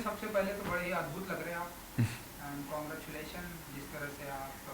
सबसे पहले तो बड़े ही अद्भुत लग रहे हैं आप, एंड कॉन्ग्रेचुलेशन जिस तरह से आप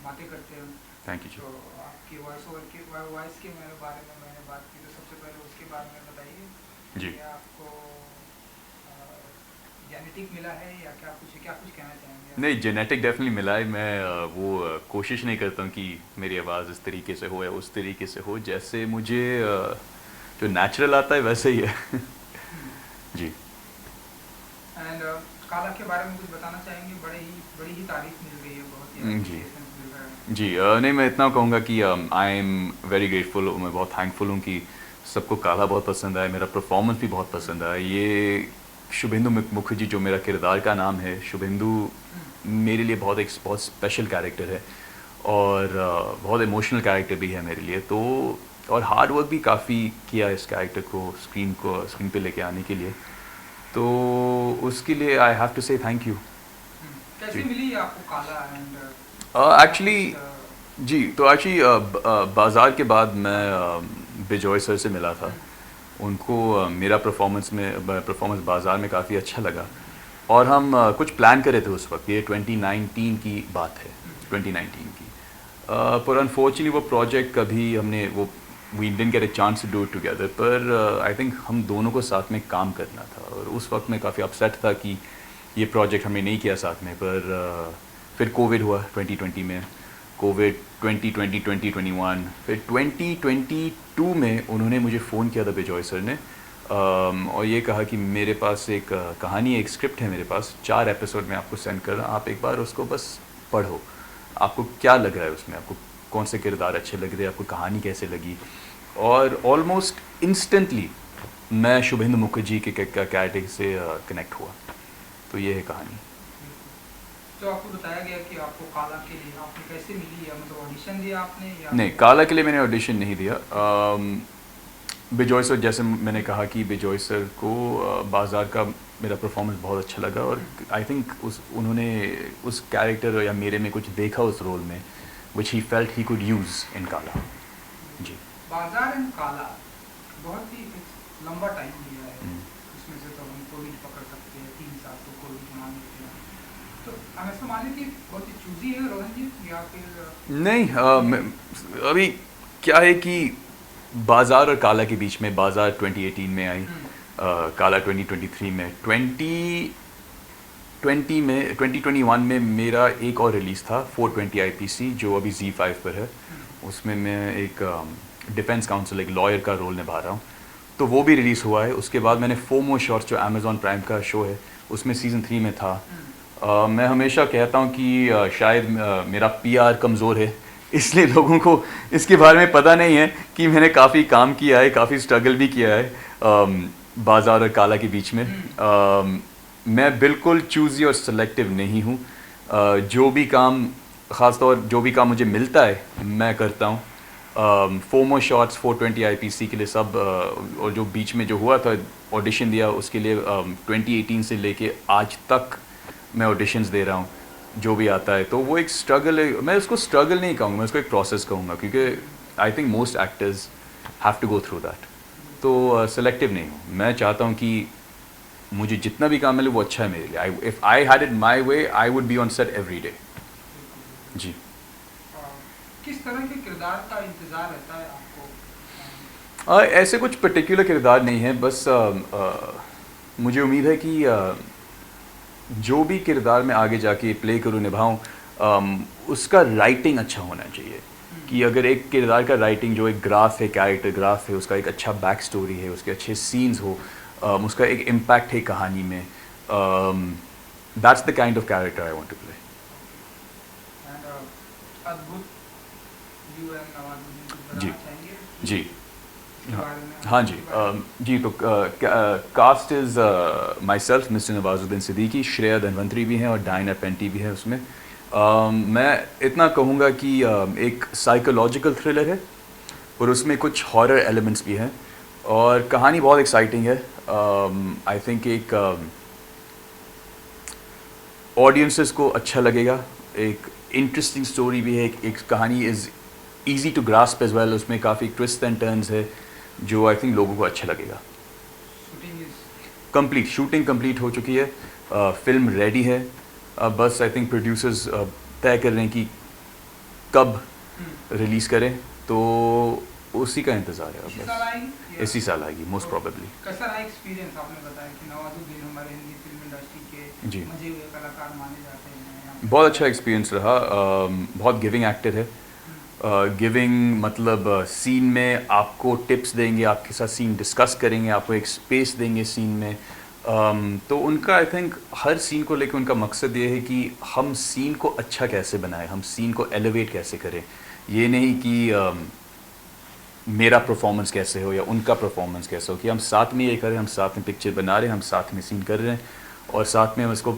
बातें करते हो। थैंक यू जी। तो आपकी वॉइस ओवर की वॉइस के मेरे बारे में मैंने बात की, तो सबसे पहले उसके बारे में बताइए जी कि आपको जेनेटिक मिला है या क्या कुछ कहना चाहेंगे आप? नहीं, जेनेटिक डेफिनेटली मिला है। मैं कोशिश नहीं करता हूँ कि मेरी आवाज़ इस तरीके से हो या उस तरीके से हो, जैसे मुझे जो नेचुरल आता है वैसे ही है। जी एंड काला के बारे में कुछ बताना चाहेंगे? बड़ी ही तारीफ मिल रही है, बहुत ही जी अप्रिसिएशन मिल रहा है। जी नहीं, मैं इतना कहूँगा कि आई एम वेरी ग्रेटफुल, मैं बहुत थैंकफुल हूँ कि सबको काला बहुत पसंद आया, मेरा परफॉर्मेंस भी बहुत पसंद आया। ये शुभेंदु मुखर्जी जो मेरा किरदार का नाम है, शुभेंदु मेरे लिए बहुत स्पेशल कैरेक्टर है, और बहुत इमोशनल कैरेक्टर भी है मेरे लिए। तो और हार्ड वर्क भी काफ़ी किया इस कैरेक्टर को स्क्रीन पे लेके आने के लिए, तो उसके लिए आई हैव टू से थैंक यू। कैसे जी मिली आपको काला, एंड क्या एक्चुअली कुछ जी, तो एक्चुअली बाज़ार के बाद मैं बिजॉय सर से मिला था। उनको मेरा परफॉर्मेंस बाज़ार में काफ़ी अच्छा लगा, और हम कुछ प्लान कर रहे थे उस वक्त। ये 2019 की बात है, 2019 की। पर अनफॉर्चुनेटली वो प्रोजेक्ट कभी हमने वो we didn't get a chance to do it together. पर आई थिंक हम दोनों को साथ में काम करना था, और उस वक्त मैं काफ़ी अपसेट था कि ये प्रोजेक्ट हमने नहीं किया साथ में। पर फिर कोविड हुआ 2020 में, कोविड 2020 2021, फिर 2022 में उन्होंने मुझे फ़ोन किया था बिजॉय सर ने, और ये कहा कि मेरे पास एक कहानी है, एक स्क्रिप्ट है मेरे पास, 4 एपिसोड में आपको सेंड कर रहा हूँ, आप एक बार उसको बस पढ़ो, आपको क्या लग रहा है उसमें, आपको कौन से किरदार अच्छे लग रहे हैं, आपको कहानी कैसे लगी। और ऑलमोस्ट इंस्टेंटली मैं शुभेंदु मुखर्जी के कैरेक्टर से कनेक्ट हुआ। तो ये है कहानी। तो आपको बताया गया कि आपको काला के लिए आपने कैसे मिली, या मतलब ऑडिशन दिया आपने या नहीं, फिर काला के लिए मैंने ऑडिशन नहीं दिया। बिजॉय सर, जैसे मैंने कहा कि बिजॉय सर को बाज़ार का मेरा परफॉर्मेंस बहुत अच्छा लगा, और आई थिंक उन्होंने उस कैरेक्टर या मेरे में कुछ देखा उस रोल में, which he felt he could use in Kaala. जी बाजार एंड काला बहुत ही एक लंबा टाइम लिया है। उसमें से तो हम कोविड पकड़ सकते हैं, 3 साल तो कोविड मान लेते हैं। तो हम ऐसा मान लें कि बहुत ही चूजी है रोहन जी, या फिर नहीं, अभी क्या है कि बाज़ार और काला के बीच में, बाज़ार 2018 में आई, काला 2023 में, 2021 में मेरा एक और रिलीज़ था 420 आईपीसी, जो अभी Z5 पर है। उसमें मैं एक डिफेंस काउंसिल, एक लॉयर का रोल निभा रहा हूँ, तो वो भी रिलीज़ हुआ है। उसके बाद मैंने फोमो शॉर्ट्स, जो अमेज़ॉन प्राइम का शो है, उसमें सीज़न 3 में था। मैं हमेशा कहता हूँ कि शायद मेरा पीआर कमज़ोर है, इसलिए लोगों को इसके बारे में पता नहीं है कि मैंने काफ़ी काम किया है, काफ़ी स्ट्रगल भी किया है बाज़ार और काला के बीच में। मैं बिल्कुल चूज़ी और सेलेक्टिव नहीं हूँ। जो भी काम मुझे मिलता है मैं करता हूँ। फोमो शॉट्स, 420 आईपीसी के लिए सब, और जो बीच में जो हुआ था ऑडिशन दिया उसके लिए, 2018 से लेके आज तक मैं ऑडिशंस दे रहा हूँ, जो भी आता है। तो वो एक स्ट्रगल है, मैं उसको स्ट्रगल नहीं कहूँगा, मैं उसको एक प्रोसेस कहूँगा, क्योंकि I think most actors have to go through that. तो सेलेक्टिव नहीं हूँ, मैं चाहता हूँ कि मुझे जितना भी काम मिले वो अच्छा है मेरे लिए। If I had it my way, I would be on set every day. जी किस तरह के किरदार का इंतज़ार रहता है आपको? ऐसे कुछ पर्टिकुलर किरदार नहीं है, बस मुझे उम्मीद है कि जो भी किरदार मैं आगे जाके प्ले करूँ, निभाऊँ, उसका राइटिंग अच्छा होना चाहिए। कि अगर एक किरदार का राइटिंग, जो एक ग्राफ है, कैरेक्टर ग्राफ है, उसका एक अच्छा बैक स्टोरी है, उसके अच्छे सीन्स हो, उसका एक इम्पैक्ट है कहानी में, that's the kind of character I want to play. And Adbhut, you and Nawazuddin कुछ जी बताना चाहेंगे जी इसके बारे में, हाँ जी, इसके बारे में? जी, तो cast is myself, mister Nawazuddin Siddiqui, Shreya Dhanvantari भी हैं और डायना पेंटी भी है उसमें। मैं इतना कहूँगा कि एक साइकोलॉजिकल थ्रिलर है, और उसमें कुछ हॉरर एलिमेंट्स भी हैं, और कहानी बहुत एक्साइटिंग है। आई थिंक एक ऑडियंसेस को अच्छा लगेगा, एक इंटरेस्टिंग स्टोरी भी है, एक कहानी is easy to grasp as well, उसमें काफ़ी ट्विस्ट एंड टर्न्स है, जो आई थिंक लोगों को अच्छा लगेगा। Shooting is complete shooting complete हो चुकी है, फिल्म रेडी है। अब बस आई थिंक प्रोड्यूसर्स तय कर रहे हैं कि कब रिलीज़ करें, तो उसी का इंतज़ार है अब इसी बस। साल आएगी इसी साल आएगी मोस्ट प्रॉबेबली। कैसा रहा एक्सपीरियंस? आपने बताया कि नवाजुद्दीन हमारे हिंदी फिल्म इंडस्ट्री के जी, मजे हुए कलाकार माने जाते हैं यहाँ पे। बहुत अच्छा एक्सपीरियंस रहा। बहुत गिविंग एक्टर है। गिविंग मतलब सीन में आपको टिप्स देंगे, आपके साथ सीन डिस्कस करेंगे, आपको एक स्पेस देंगे सीन में। तो उनका आई थिंक हर सीन को लेकर उनका मकसद ये है कि हम सीन को अच्छा कैसे बनाएं, हम सीन को एलिवेट कैसे करें। ये नहीं कि मेरा परफॉर्मेंस कैसे हो या उनका परफॉर्मेंस कैसे हो, कि हम साथ में ये करें, हम साथ में पिक्चर बना रहे हैं, हम साथ में सीन कर रहे हैं और साथ में हम इसको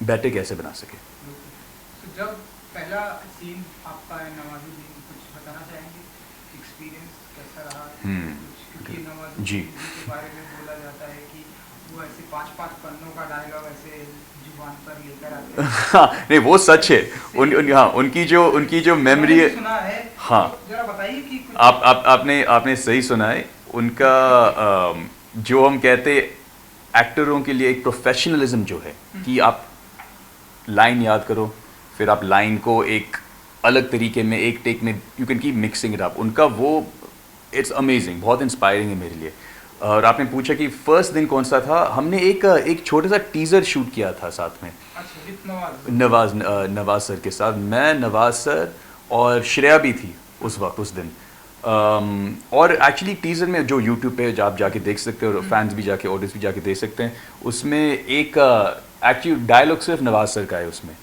बेटर कैसे बना सकें। तो जब पहला सीन आपका है नवाजुद्दीन, कुछ बताना चाहेंगे एक्सपीरियंस कैसा रहा? कुछ क्योंकि जी। नवाजुद्दीन के बारे में बोला जाता है कि वो ऐसे 5-5 पन्नों का डायलॉग ऐसे जुबान पर लेकर आते हैं। हाँ, नहीं वो सच है। हाँ, उनकी जो मेमोरी है। सुना है। हाँ, तो जरा बताइए कि कुछ आपने सही सुना है। उनका जो हम कहते एक्टरों के लिए एक प्रोफेशनलिज्म जो है कि आप लाइन याद करो, फिर आप लाइन को एक अलग तरीके में एक टेक में you can keep mixing it up, उनका वो इट्स अमेजिंग, बहुत इंस्पायरिंग है मेरे लिए। और आपने पूछा कि फर्स्ट दिन कौन सा था, हमने एक छोटा सा टीज़र शूट किया था साथ में। अच्छा, विद नवाज सर के साथ, मैं, नवाज सर और श्रेया भी थी उस वक्त उस दिन। और एक्चुअली टीज़र में जो यूट्यूब पे आप जाके देख सकते हो और फैंस भी जाके ऑडियंस भी जाके देख सकते हैं, उसमें एक एक्चुअली डायलॉग सिर्फ नवाज सर का है उसमें।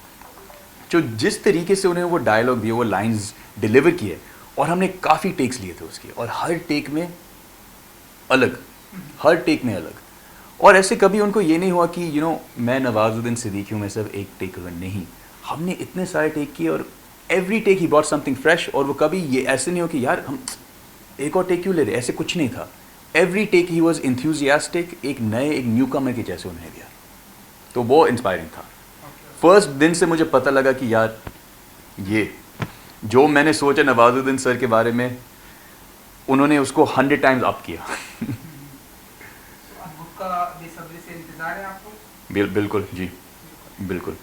जो जिस तरीके से उन्हें वो डायलॉग दिए, वो लाइंस डिलीवर किए, और हमने काफ़ी टेक्स लिए थे उसके, और हर टेक में अलग, हर टेक में अलग। और ऐसे कभी उनको ये नहीं हुआ कि मैं नवाजुद्दीन सिद्दीकी हूँ, मैं सिर्फ एक टेक करूँगा, नहीं, हमने इतने सारे टेक किए और every take he brought something fresh. और वो कभी ये ऐसे नहीं हो कि यार हम एक और टेक क्यों ले रहे, ऐसे कुछ नहीं था। Every take he was enthusiastic, एक न्यू कमर के जैसे उन्हें दिया, तो वो इंस्पायरिंग था। फर्स्ट दिन से मुझे पता लगा कि यार ये जो मैंने सोचा नवाजुद्दीन सर के बारे में, उन्होंने उसको 100 टाइम्स अप किया। अब बुक का बेसब्री से इंतजार है आपको? बिल्कुल जी, बिल्कुल।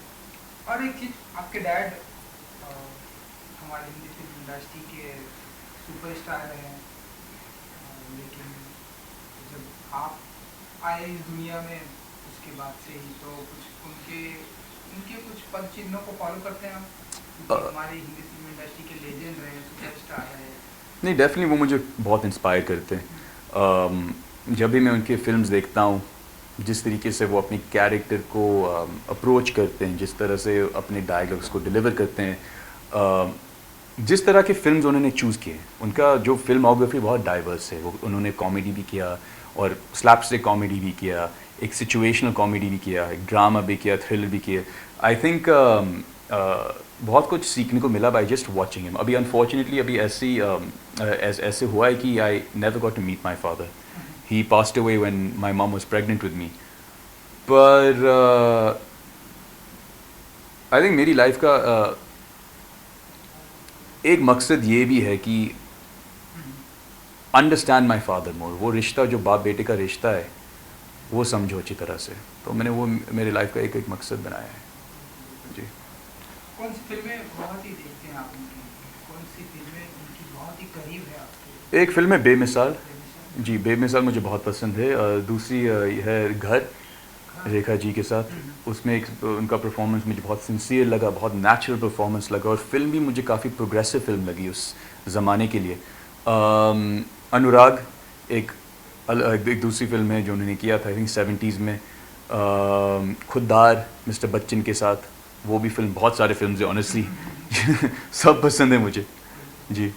और एक चीज, आपके डैड हमारे हिंदी फिल्म इंडस्ट्री के सुपरस्टार हैं, लेकिन जब आप आए इस दुनिया में उसके बाद से ही, तो कुछ उनके कुछ पद चिन्हों को फॉलो करते हैं आप? क्योंकि हमारे हिंदी फिल्म इंडस्ट्री के लेजेंड रहे, सुपरस्टार रहे। नहीं, डेफिनेटली वो मुझे बहुत इंस्पायर करते हैं। जब भी मैं उनकी फ़िल्म्स देखता हूँ, जिस तरीके से वो अपने कैरेक्टर को अप्रोच करते हैं, जिस तरह से अपने डायलॉग्स को डिलीवर करते हैं, जिस तरह के फिल्म्स उन्होंने चूज़ किए, उनका जो फिल्मोग्राफी बहुत डाइवर्स है। वो उन्होंने कॉमेडी भी किया और स्लैपस्टिक कॉमेडी भी किया, एक सिचुएशनल कॉमेडी भी किया, एक ड्रामा भी किया, थ्रिलर भी किया। आई थिंक बहुत कुछ सीखने को मिला बाय जस्ट वॉचिंग हिम। अभी अनफॉर्चुनेटली अभी ऐसे हुआ है कि I never got to meet my father. He passed away when my mom was pregnant with me. पर आई थिंक मेरी लाइफ का एक मकसद ये भी है कि अंडरस्टैंड माई फादर मोर। वो रिश्ता जो बाप बेटे का रिश्ता है, वो समझो अच्छी तरह से। तो मैंने वो मेरी लाइफ का एक मकसद बनाया है जी। कौन सी फिल्में बहुत ही देखते हैं आप उनकी? कौन सी फिल्में उनकी बहुत ही करीब है आपके? एक फिल्म है बेमिसाल जी, बेमिसाल मुझे बहुत पसंद है। दूसरी है घर, रेखा जी के साथ। उसमें एक उनका परफॉर्मेंस मुझे बहुत सिंसियर लगा, बहुत नेचुरल परफॉर्मेंस लगा, और फिल्म भी मुझे काफ़ी प्रोग्रेसिव फिल्म लगी उस ज़माने के लिए। अनुराग एक दूसरी फिल्म है जो उन्होंने किया था, आई थिंक 70s में। खुददार मिस्टर बच्चन के साथ, वो भी फिल्म, बहुत सारे फिल्म है ऑनेस्टली। सब पसंद है मुझे जी।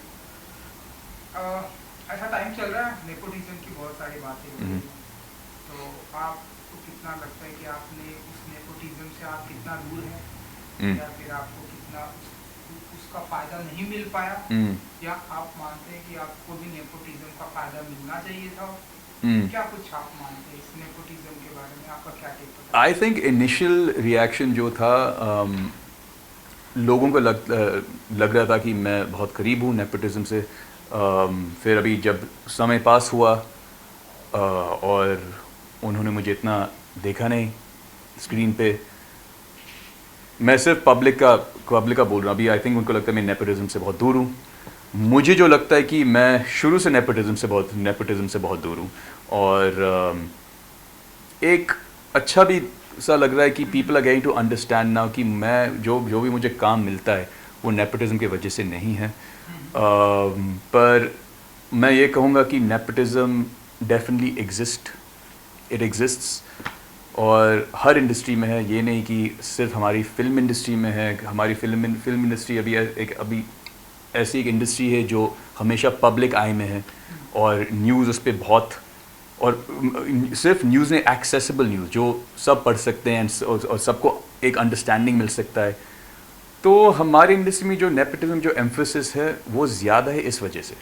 ऐसा टाइम चल रहा है, नेपोटिज्म की बहुत सारी बातें हो रही हैं, तो आपको कितना लगता है कि आपने उस नेपोटिज्म से आप कितना दूर हैं, या फिर आपको कितना उसका फ़ायदा नहीं मिल पाया, या आप मानते हैं कि आपको भी नेपोटिज्म का फ़ायदा मिलना चाहिए था? क्या कुछ आप मानते हैं इस नेपोटिज्म के बारे में? आपका क्या टेक है? आई थिंक इनिशियल रिएक्शन जो था, लोगों को लग रहा था कि मैं बहुत करीब हूँ नेपोटिज्म से। फिर अभी जब समय पास हुआ और उन्होंने मुझे इतना देखा नहीं स्क्रीन पे। मैं सिर्फ पब्लिक का बोल रहा हूँ अभी। आई थिंक उनको लगता है मैं नेपोटिज्म से बहुत दूर हूँ। मुझे जो लगता है कि मैं शुरू से नेपोटिज्म से बहुत दूर हूँ। और एक अच्छा भी सा लग रहा है कि people are getting to understand now कि मैं जो भी मुझे काम मिलता है वो नेपोटिज्म की वजह से नहीं है। पर मैं ये कहूँगा कि नेपोटिज्म डेफिनेटली इट एग्जिस्ट्स और हर इंडस्ट्री में है। ये नहीं कि सिर्फ हमारी फिल्म इंडस्ट्री में है। हमारी फिल्म इंडस्ट्री अभी ऐसी एक इंडस्ट्री है जो हमेशा पब्लिक आई में है और न्यूज़ उस पर बहुत, और सिर्फ न्यूज़ में एक्सेसिबल न्यूज़ जो सब पढ़ सकते हैं और सबको एक अंडरस्टैंडिंग मिल सकता है। तो हमारी इंडस्ट्री में जो नेपोटिज्म जो एम्फोसिस है वो ज़्यादा है इस वजह से।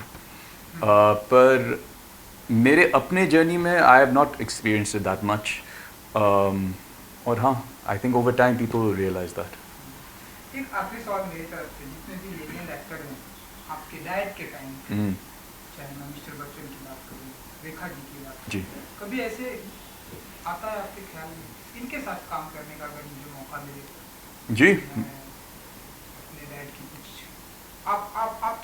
पर मेरे अपने जर्नी में I have not experience that much. और हाँ, I think over time people will realise that. एक आखिरी सवाल मेरी तरफ से, जितने भी लेजेंड एक्टर हैं आपके डैड के टाइम, चाहे मैं मिस्टर बच्चन की बात करूँ, रेखा जी की बात जी, कभी ऐसे आता है आपके ख्याल में इनके साथ काम करने का अगर मुझे मौका मिले? जी, अपने डैड की कुछ आप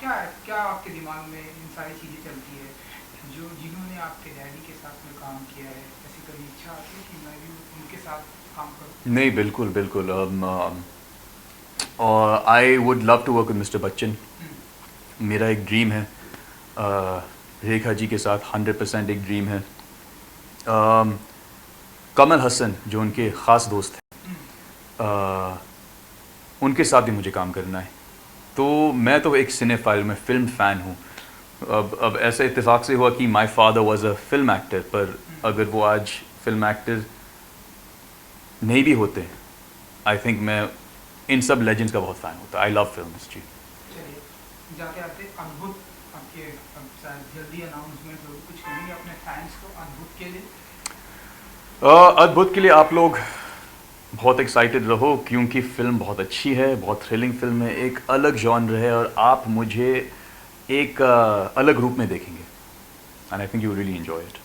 क्या आपके दिमाग में इन सारी चीज़ें चलती है जो जिन्होंने आपके डैडी के साथ में काम किया है? ऐसी कभी इच्छा आती है कि मैं भी उनके साथ काम करूं? नहीं, बिल्कुल बिल्कुल। और I would love to work with mister Bachchan. मेरा एक ड्रीम है रेखा जी के साथ, 100% एक ड्रीम है। कमल हसन जो उनके ख़ास दोस्त हैं, उनके साथ भी मुझे काम करना है। तो मैं तो एक सिनेफाइल में फ़िल्म फ़ैन हूँ। अब ऐसा इत्तेफाक से हुआ कि my father was a film actor, पर अगर वो आज फिल्म एक्टर नहीं भी होते, आई थिंक मैं इन सब लेजेंड्स का बहुत फ़ैन होता। I love films. जी, चलिए जाते आते अद्भुत आपके अब शायद जल्दी अनाउंसमेंट हो, कुछ कहेंगे अपने फैंस को अद्भुत के लिए? अद्भुत के लिए आप लोग बहुत एक्साइटेड रहो क्योंकि फ़िल्म बहुत अच्छी है, बहुत थ्रिलिंग फ़िल्म है, एक अलग जॉनर है और आप मुझे एक अलग रूप में देखेंगे। And I think you really enjoy it.